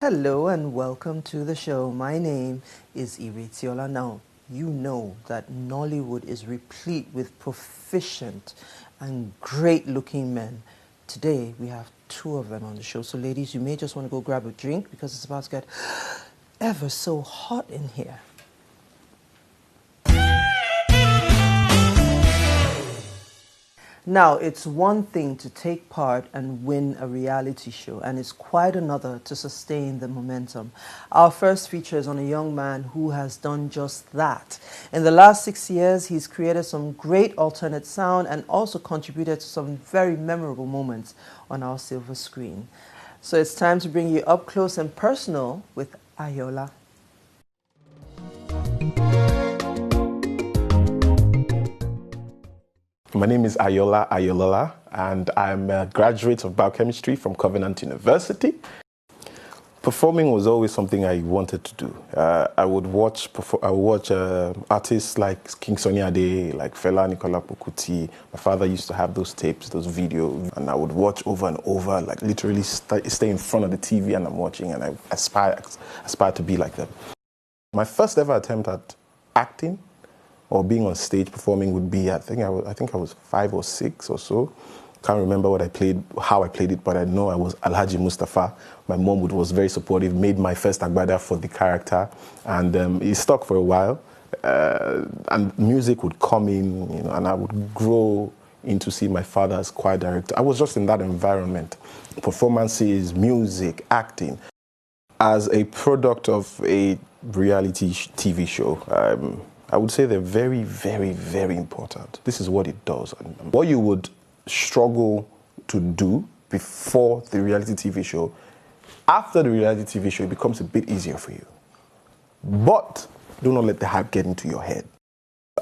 Hello and welcome to the show. My name is Iretiola. Now, you know that Nollywood is replete with proficient and great looking men. Today, we have two of them on the show. So, ladies, you may just want to go grab a drink because it's about to get ever so hot in here. Now, it's one thing to take part and win a reality show, and it's quite another to sustain the momentum. Our first feature is on a young man who has done just that. In the last 6 years, he's created some great alternate sound and also contributed to some very memorable moments on our silver screen. So it's time to bring you up close and personal with Ayoola. My name is Ayoola Ayolola, and I'm a graduate of biochemistry from Covenant University. Performing was always something I wanted to do. I would watch artists like King Sunny Ade, like Fela Nicola Pokuti. My father used to have those tapes, those videos, and I would watch over and over, like literally stay in front of the TV and I'm watching, and I aspire to be like them. My first ever attempt at acting or being on stage performing would be, I think I was 5 or 6 or so. Can't remember what I played, how I played it, but I know I was Alhaji Mustafa. My mom was very supportive, made my first agbada for the character, and it stuck for a while. And music would come in, and I would grow into see my father as choir director. I was just in that environment. Performances, music, acting. As a product of a reality TV show, I would say they're very, very, very important. This is what it does. And what you would struggle to do before the reality TV show, after the reality TV show, it becomes a bit easier for you. But do not let the hype get into your head.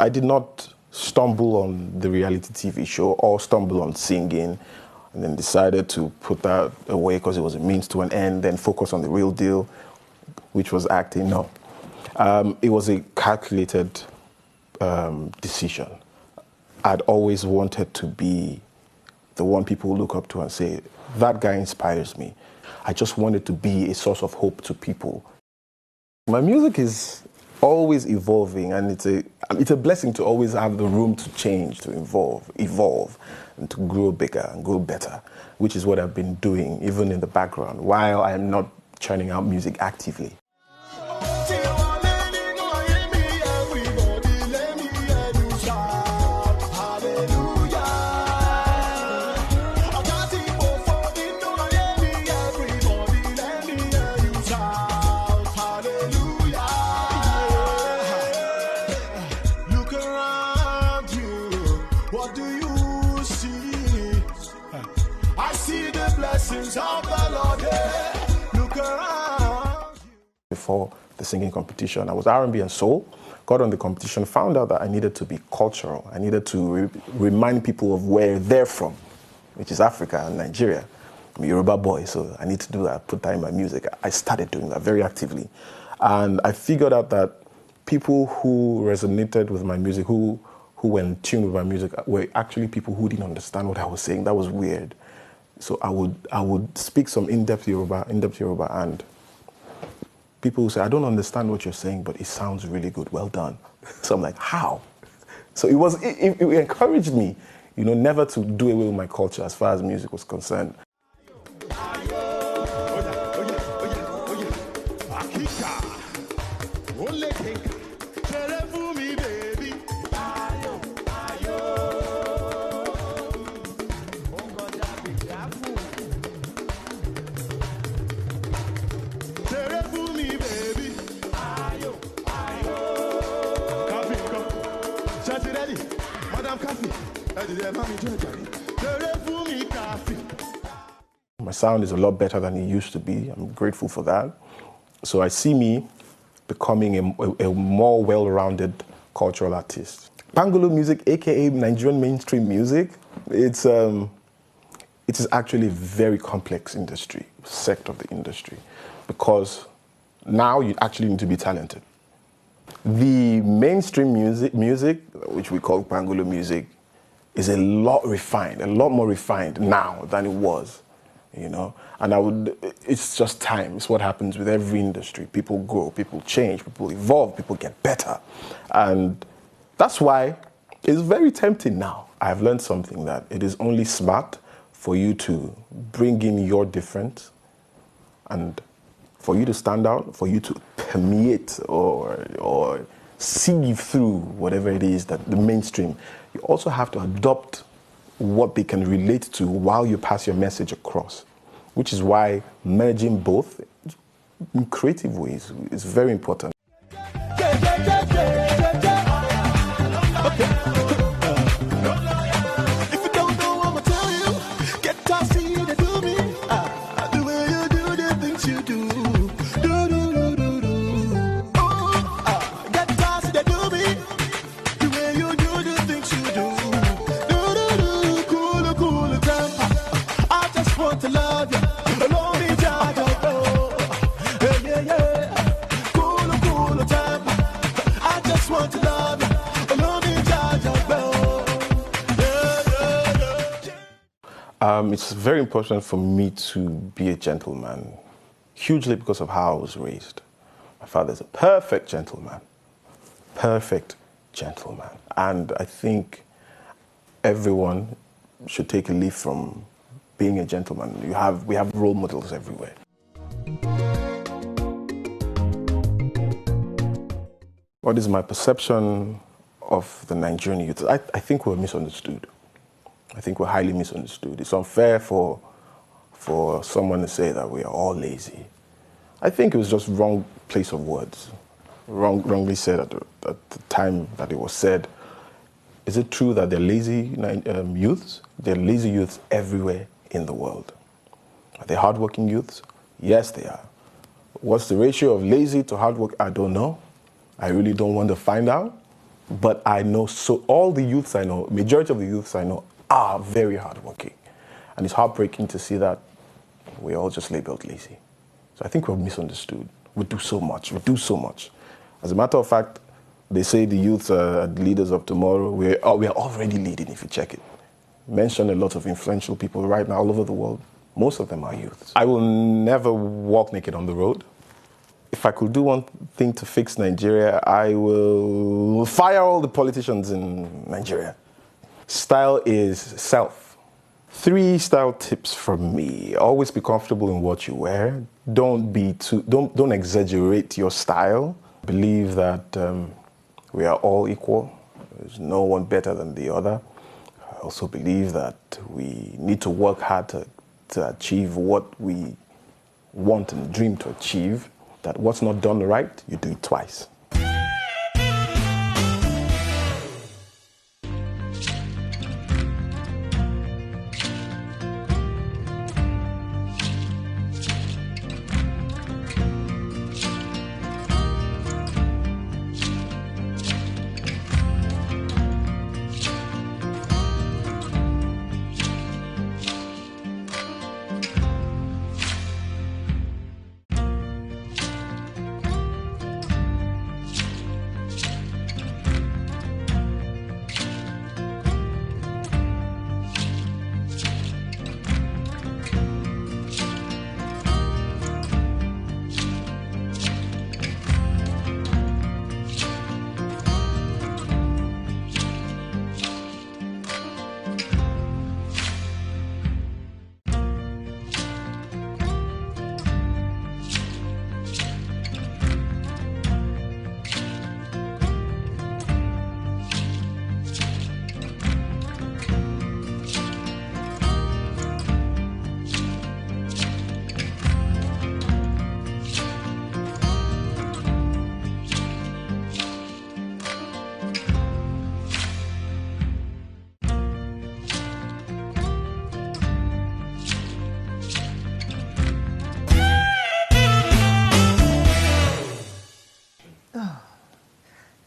I did not stumble on the reality TV show or stumble on singing and then decided to put that away because it was a means to an end, then focus on the real deal, which was acting. No. It was a calculated decision. I'd always wanted to be the one people look up to and say, that guy inspires me. I just wanted to be a source of hope to people. My music is always evolving, and it's a blessing to always have the room to change, to evolve, and to grow bigger and grow better, which is what I've been doing, even in the background, while I'm not churning out music actively. What do you see? I see the blessings of the Lord. Look around. Before the singing competition, I was R&B and soul. Got on the competition, found out that I needed to be cultural. I needed to remind people of where they're from, which is Africa and Nigeria. I'm a Yoruba boy, so I need to do that, put that in my music. I started doing that very actively. And I figured out that people who resonated with my music, who were in tune with my music, were actually people who didn't understand what I was saying. That was weird. So I would speak some in-depth Yoruba, and people would say, I don't understand what you're saying, but it sounds really good. Well done. So I'm like, how? So it encouraged me, never to do away with my culture as far as music was concerned. My sound is a lot better than it used to be. I'm grateful for that. So I see me becoming a more well-rounded cultural artist. Pangolo music, aka Nigerian mainstream music, it is actually a very complex sector of the industry, because now you actually need to be talented. The mainstream music, which we call Pangolo music, is a lot more refined now than it was you know. And it's just time. It's what happens with every industry. People grow, people change, people evolve, people get better. And that's why it's very tempting now. I've learned something, that it is only smart for you to bring in your difference, and for you to stand out, for you to permeate or sieve through whatever it is that the mainstream. You also have to adopt what they can relate to while you pass your message across, which is why merging both in creative ways is very important. If you don't know, I'ma tell you. Get to see the do me. The way you do the things you do. Do, do, do, do, do. Oh, get to see the do me. The way you do the things you do. Do, do, do. Cool, cool temper. I just want to love you. Alone me, Jaja. Yeah, yeah, yeah. Cool, cool temper. I just want to love you. Alone me, Jaja. It's very important for me to be a gentleman, hugely because of how I was raised. My father's a perfect gentleman. And I think everyone should take a leaf from being a gentleman. We have role models everywhere. What is my perception of the Nigerian youth? I think we're misunderstood. I think we're highly misunderstood. It's unfair for someone to say that we are all lazy. I think it was just wrong place of words, wrongly said at the time that it was said. Is it true that they're lazy youths? There are lazy youths everywhere in the world. Are they hardworking youths? Yes, they are. What's the ratio of lazy to hard work? I don't know. I really don't want to find out. But I know, so all the youths I know, majority of the youths I know are very hardworking. And it's heartbreaking to see that we're all just labeled lazy. So I think we're misunderstood. We do so much. As a matter of fact, they say the youths are the leaders of tomorrow. We are already leading if you check it. Mention a lot of influential people right now all over the world. Most of them are youths. I will never walk naked on the road. If I could do one thing to fix Nigeria, I will fire all the politicians in Nigeria. Style is self. 3 style tips from me. Always be comfortable in what you wear. Don't exaggerate your style. Believe that we are all equal. There's no one better than the other. I also believe that we need to work hard to achieve what we want and dream to achieve. That what's not done right, you do it twice.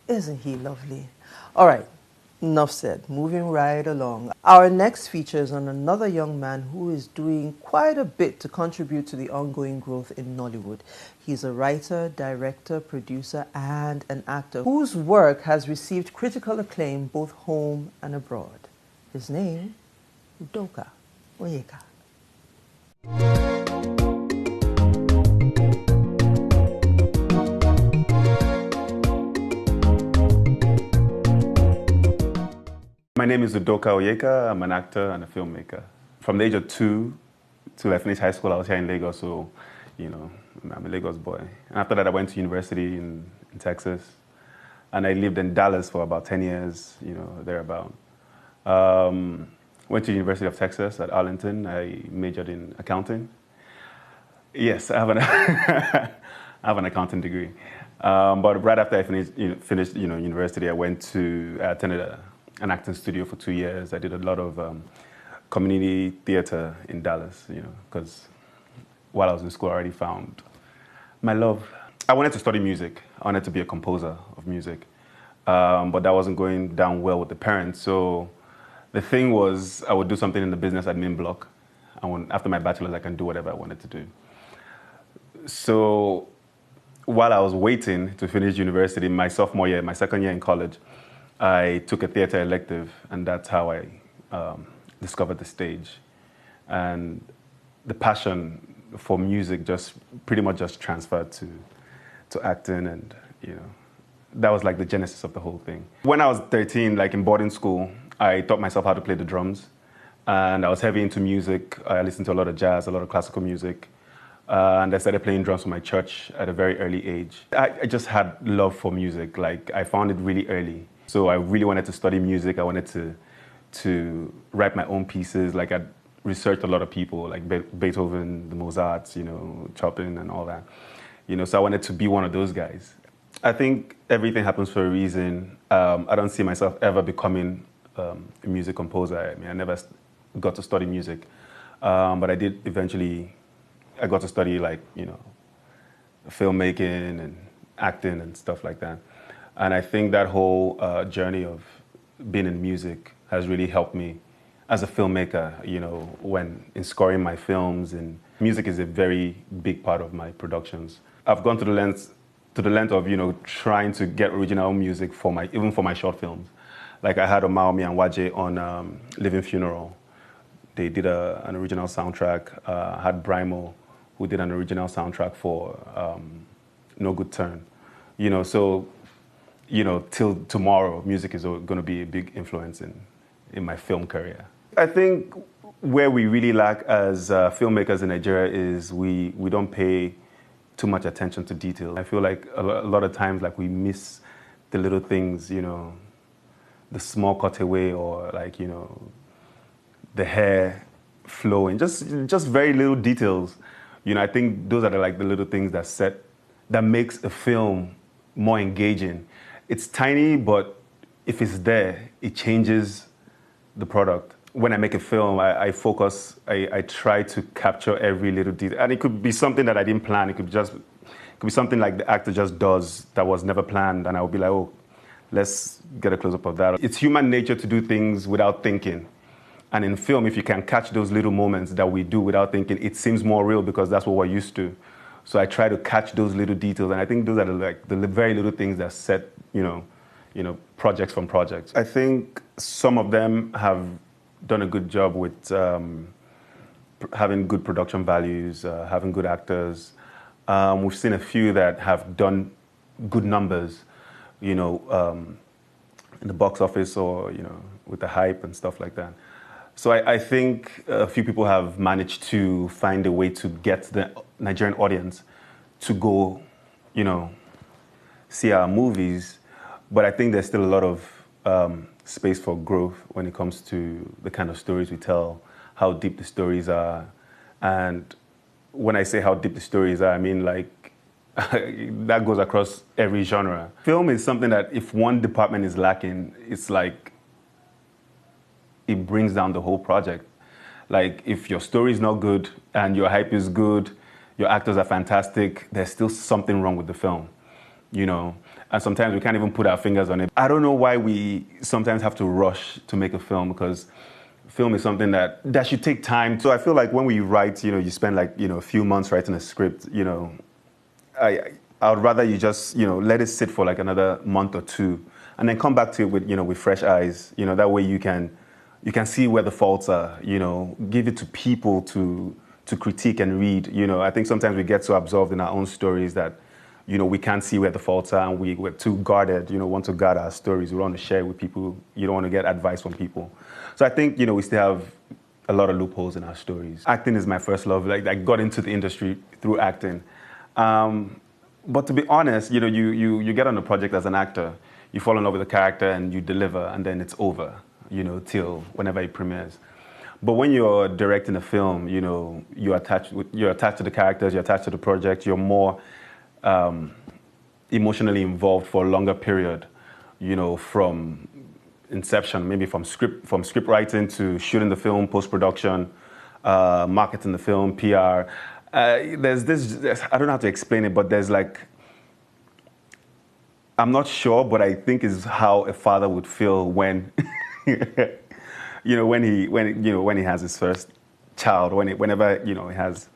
Isn't he lovely? All right, enough said. Moving right along. Our next feature is on another young man who is doing quite a bit to contribute to the ongoing growth in Nollywood. He's a writer, director, producer, and an actor whose work has received critical acclaim both home and abroad. His name, Udoka Onyeka. My name is Udoka Onyeka. I'm an actor and a filmmaker. From the age of 2 till I finished high school, I was here in Lagos, so, I'm a Lagos boy. And after that, I went to university in Texas. And I lived in Dallas for about 10 years, thereabout. Went to the University of Texas at Arlington. I majored in accounting. Yes, I have an, I have an accounting degree. But right after I finished university, I attended an acting studio for 2 years. I did a lot of community theater in Dallas, because while I was in school, I already found my love. I wanted to study music. I wanted to be a composer of music, but that wasn't going down well with the parents. So the thing was, I would do something in the business admin block. After my bachelor's, I can do whatever I wanted to do. So while I was waiting to finish university, my sophomore year, my second year in college, I took a theater elective, and that's how I discovered the stage. And the passion for music just pretty much just transferred to acting, and that was like the genesis of the whole thing. When I was 13, like in boarding school, I taught myself how to play the drums, and I was heavy into music. I listened to a lot of jazz, a lot of classical music. And I started playing drums for my church at a very early age. I just had love for music. Like, I found it really early. So I really wanted to study music. I wanted to write my own pieces. Like, I researched a lot of people, like Beethoven, the Mozarts, Chopin and all that. So I wanted to be one of those guys. I think everything happens for a reason. I don't see myself ever becoming a music composer. I mean, I never got to study music. But I did eventually. I got to study filmmaking and acting and stuff like that. And I think that whole journey of being in music has really helped me as a filmmaker, when in scoring my films, and music is a very big part of my productions. I've gone to the length of, trying to get original music even for my short films. Like I had Omaomi and Waje on Living Funeral. They did an original soundtrack. I had Brimo, who did an original soundtrack for No Good Turn. Till tomorrow, music is going to be a big influence in my film career. I think where we really lack as filmmakers in Nigeria is we don't pay too much attention to detail. I feel like a lot of times, like, we miss the little things, the small cutaway, or the hair flowing, just very little details. I think those are the little things that makes a film more engaging. It's tiny, but if it's there, it changes the product. When I make a film, I focus, I try to capture every little detail. And it could be something that I didn't plan. It could be something like the actor just does that was never planned. And I would be like, oh, let's get a close-up of that. It's human nature to do things without thinking. And in film, if you can catch those little moments that we do without thinking, it seems more real because that's what we're used to. So I try to catch those little details, and I think those are the very little things that set, projects from projects. I think some of them have done a good job with having good production values, having good actors. We've seen a few that have done good numbers, in the box office, or with the hype and stuff like that. So I think a few people have managed to find a way to get the Nigerian audience to go, see our movies. But I think there's still a lot of space for growth when it comes to the kind of stories we tell, how deep the stories are. And when I say how deep the stories are, I mean that goes across every genre. Film is something that if one department is lacking, it's like it brings down the whole project. Like, if your story is not good and your hype is good, your actors are fantastic, there's still something wrong with the film, And sometimes we can't even put our fingers on it. I don't know why we sometimes have to rush to make a film, because film is something that should take time. So I feel like when we write, you spend a few months writing a script, I would rather you just, let it sit for another month or two, and then come back to it with fresh eyes. That way you can see where the faults are. Give it to people to to critique and read. I think sometimes we get so absorbed in our own stories that, we can't see where the faults are, and we're too guarded, want to guard our stories. We don't want to share it with people. You don't want to get advice from people. So I think, we still have a lot of loopholes in our stories. Acting is my first love. Like, I got into the industry through acting. But to be honest, you get on a project as an actor, you fall in love with the character and you deliver, and then it's over, till whenever it premieres. But when you're directing a film, you're attached to the characters, you're attached to the project, you're more emotionally involved for a longer period, from inception, maybe from script writing to shooting the film, post-production, marketing the film, PR. There's I don't know how to explain it, but there's I'm not sure, but I think is how a father would feel when, when he has his first child, whenever he has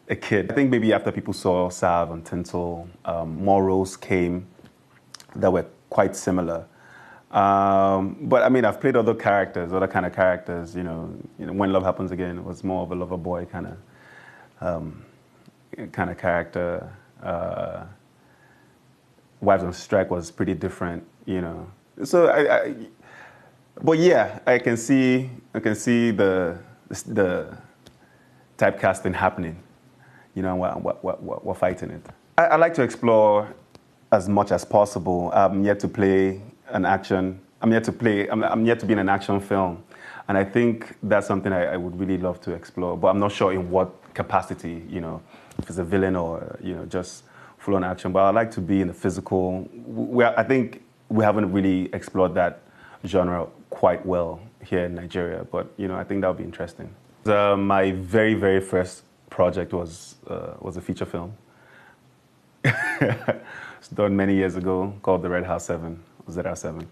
a kid. I think maybe after people saw Salve and Tinsel, more roles came that were quite similar. But I mean, I've played other kind of characters. When Love Happens Again, it was more of a lover boy kind of character. Wives on Strike was pretty different, So but yeah, I can see the typecasting happening. We're fighting it. I like to explore as much as possible. I'm yet to play an action. I'm yet to be in an action film, and I think that's something I would really love to explore. But I'm not sure in what capacity. If it's a villain or just full-on action. But I like to be in the physical. I think we haven't really explored that genre quite well here in Nigeria. But I think that would be interesting. My very, very first project was a feature film. It's done many years ago, called The Red House 7, ZR7.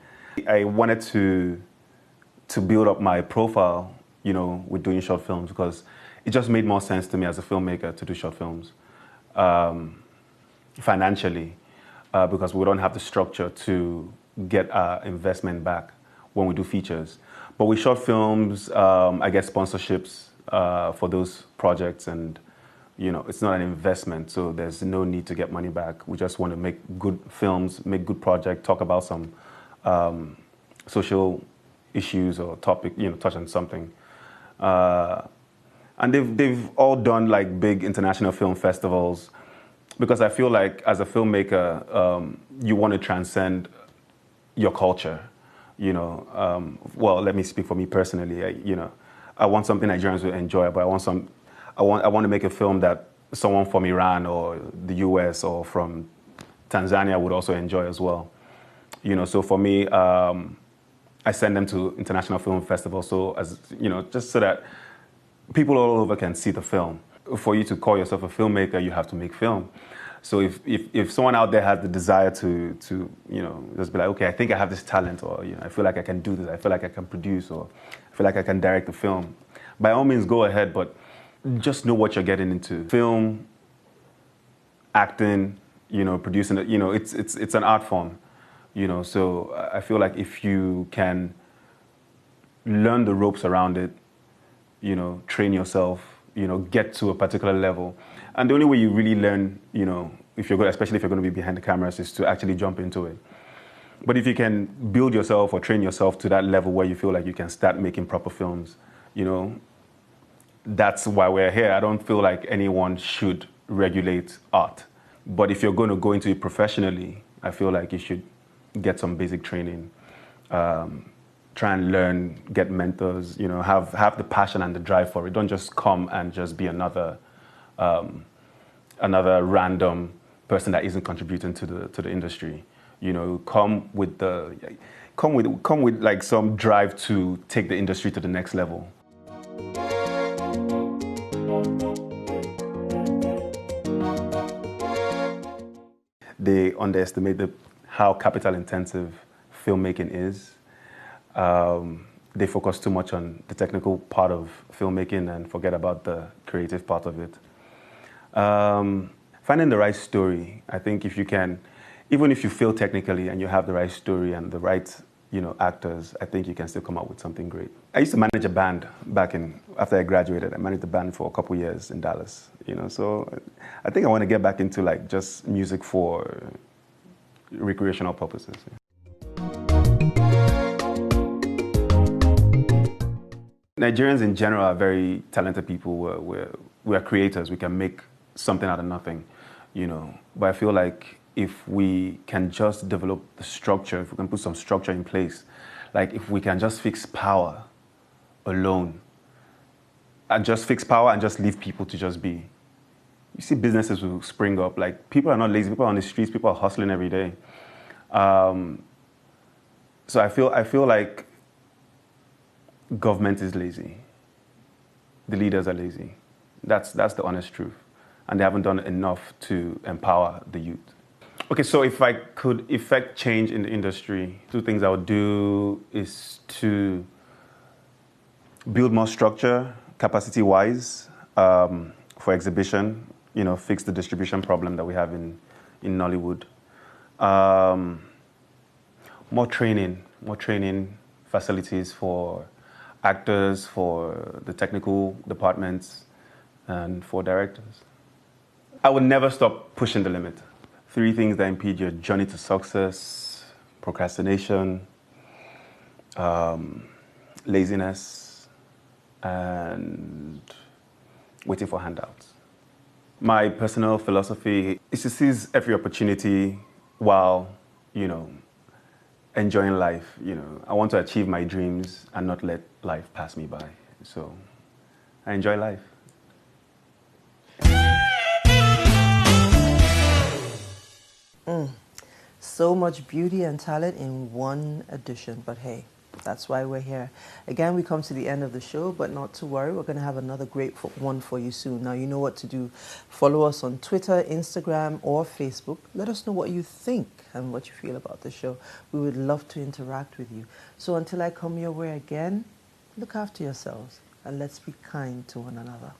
I wanted to build up my profile, with doing short films, because it just made more sense to me as a filmmaker to do short films, financially, because we don't have the structure to get our investment back when we do features. But with short films, I get sponsorships for those projects, and it's not an investment, so there's no need to get money back. We just want to make good films, make good projects, talk about some social issues or topic, touch on something. And they've all done big international film festivals, because I feel like as a filmmaker, you want to transcend your culture. Well, let me speak for me personally. I want something Nigerians will enjoy, but I want to make a film that someone from Iran or the US or from Tanzania would also enjoy as well. So for me, I send them to international film festivals, so just so that people all over can see the film. For you to call yourself a filmmaker, you have to make film. So if someone out there has the desire to just be like, okay, I think I have this talent, or I feel like I can do this, I feel like I can produce, or I feel like I can direct a film, by all means go ahead, but just know what you're getting into. Film, acting, producing, it's an art form, so I feel like if you can learn the ropes around it, train yourself, get to a particular level. And the only way you really learn, if you're good, especially if you're going to be behind the cameras, is to actually jump into it. But if you can build yourself or train yourself to that level where you feel like you can start making proper films, that's why we're here. I don't feel like anyone should regulate art. But if you're going to go into it professionally, I feel like you should get some basic training, try and learn, get mentors, have the passion and the drive for it. Don't just come and just be another random person that isn't contributing to the industry. Come with some drive to take the industry to the next level. They underestimate how capital intensive filmmaking is. They focus too much on the technical part of filmmaking and forget about the creative part of it. Finding the right story. I think if you can, even if you fail technically and you have the right story and the right actors, I think you can still come out with something great. I used to manage a band after I graduated. I managed a band for a couple years in Dallas, so I think I want to get back into like just music for recreational purposes. Nigerians in general are very talented people. We're creators. We can make something out of nothing, But I feel like if we can just develop the structure, if we can put some structure in place, like if we can just fix power alone, and just fix power and just leave people to just be, you see businesses will spring up. Like people are not lazy. People are on the streets. People are hustling every day. So I feel like government is lazy. The leaders are lazy. That's the honest truth. And they haven't done enough to empower the youth. Okay, so if I could effect change in the industry, two things I would do is to build more structure, capacity-wise, for exhibition, fix the distribution problem that we have in Nollywood. More training facilities for actors, for the technical departments, and for directors. I would never stop pushing the limit. 3 things that impede your journey to success: procrastination, laziness, and waiting for handouts. My personal philosophy is to seize every opportunity while, enjoying life. I want to achieve my dreams and not let life pass me by. So I enjoy life. So much beauty and talent in one edition, but hey, that's why we're here. Again, we come to the end of the show, but not to worry, we're going to have another great one for you soon. Now, you know what to do. Follow us on Twitter, Instagram, or Facebook. Let us know what you think and what you feel about the show. We would love to interact with you. So until I come your way again, look after yourselves and let's be kind to one another.